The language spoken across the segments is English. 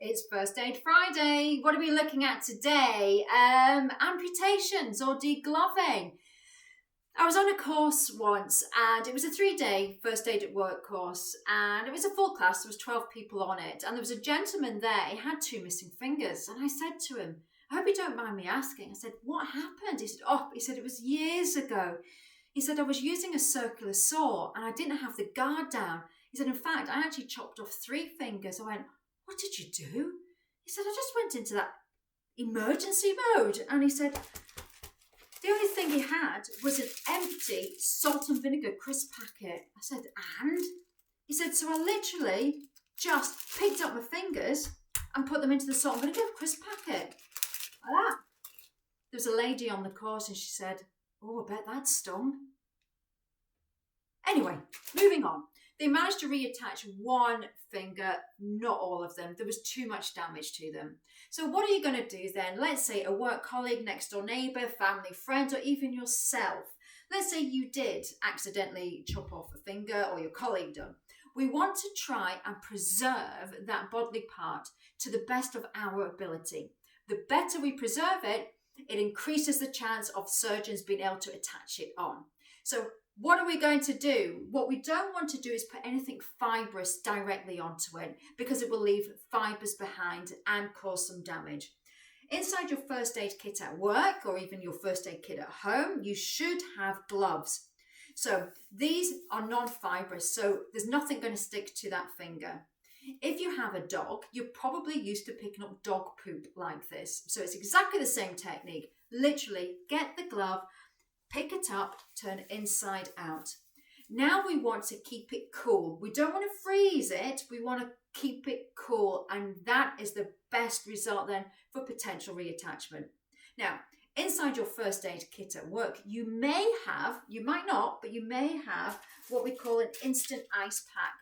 It's First Aid Friday. What are we looking at today? Amputations or degloving. I was on a course once and it was a 3-day first aid at work course, and it was a full class. There was 12 people on it, and there was a gentleman there. He had 2 missing fingers, and I said to him, I hope you don't mind me asking. I said, what happened? He said, it was years ago. He said, I was using a circular saw and I didn't have the guard down. He said, in fact, I actually chopped off 3 fingers. I went, what did you do? He said, I just went into that emergency mode. And he said, the only thing he had was an empty salt and vinegar crisp packet. I said, and? He said, so I literally just picked up my fingers and put them into the salt and vinegar crisp packet. Like that. There was a lady on the course and she said, oh, I bet that stung. Anyway, moving on. They managed to reattach 1 finger, not all of them. There was too much damage to them. So what are you going to do then? Let's say a work colleague, next door neighbour, family, friend, or even yourself. Let's say you did accidentally chop off a finger, or your colleague done. We want to try and preserve that bodily part to the best of our ability. The better we preserve it, it increases the chance of surgeons being able to attach it on. So what are we going to do? What we don't want to do is put anything fibrous directly onto it, because it will leave fibres behind and cause some damage. Inside your first aid kit at work, or even your first aid kit at home, you should have gloves. So these are non-fibrous, so there's nothing going to stick to that finger. If you have a dog, you're probably used to picking up dog poop like this. So it's exactly the same technique. Literally, get the glove, pick it up, turn inside out. Now we want to keep it cool. We don't want to freeze it. We want to keep it cool. And that is the best result then for potential reattachment. Now, inside your first aid kit at work, you may have, you might not, but you may have what we call an instant ice pack.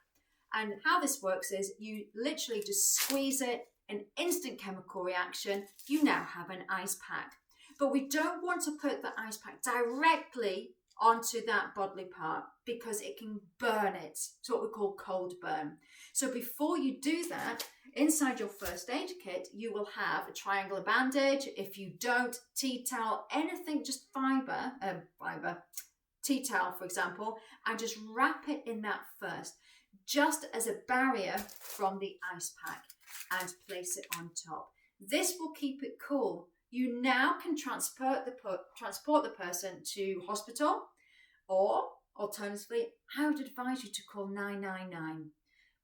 And how this works is you literally just squeeze it, an instant chemical reaction, you now have an ice pack. But we don't want to put the ice pack directly onto that bodily part because it can burn it. It's what we call cold burn. So before you do that, inside your first aid kit, you will have a triangular bandage. If you don't, tea towel, anything, just tea towel, for example, and just wrap it in that first, just as a barrier from the ice pack, and place it on top. This will keep it cool. You now can transport the person to hospital, or alternatively, I would advise you to call 999.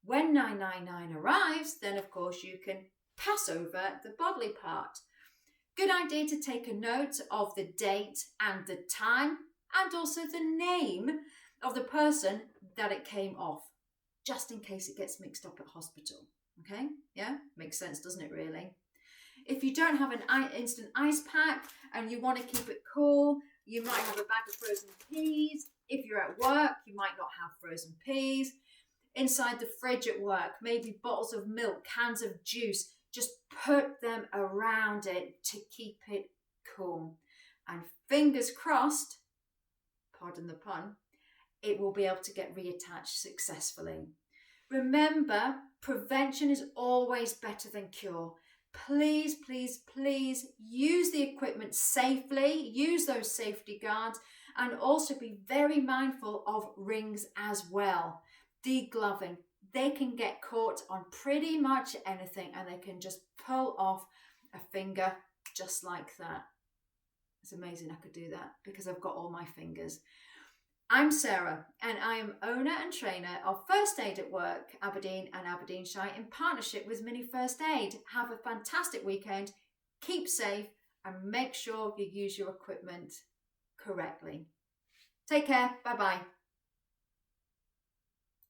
When 999 arrives, then of course you can pass over the bodily part. Good idea to take a note of the date and the time, and also the name of the person that it came off, just in case it gets mixed up at hospital. Okay? Yeah? Makes sense, doesn't it, really? If you don't have an instant ice pack and you want to keep it cool, you might have a bag of frozen peas. If you're at work, you might not have frozen peas. Inside the fridge at work, maybe bottles of milk, cans of juice. Just put them around it to keep it cool. And fingers crossed, pardon the pun, it will be able to get reattached successfully. Remember, prevention is always better than cure. Please, please, please use the equipment safely, use those safety guards, and also be very mindful of rings as well. Degloving, they can get caught on pretty much anything and they can just pull off a finger just like that. It's amazing I could do that because I've got all my fingers. I'm Sarah and I am owner and trainer of First Aid at Work, Aberdeen and Aberdeenshire, in partnership with Mini First Aid. Have a fantastic weekend, keep safe and make sure you use your equipment correctly. Take care, bye bye.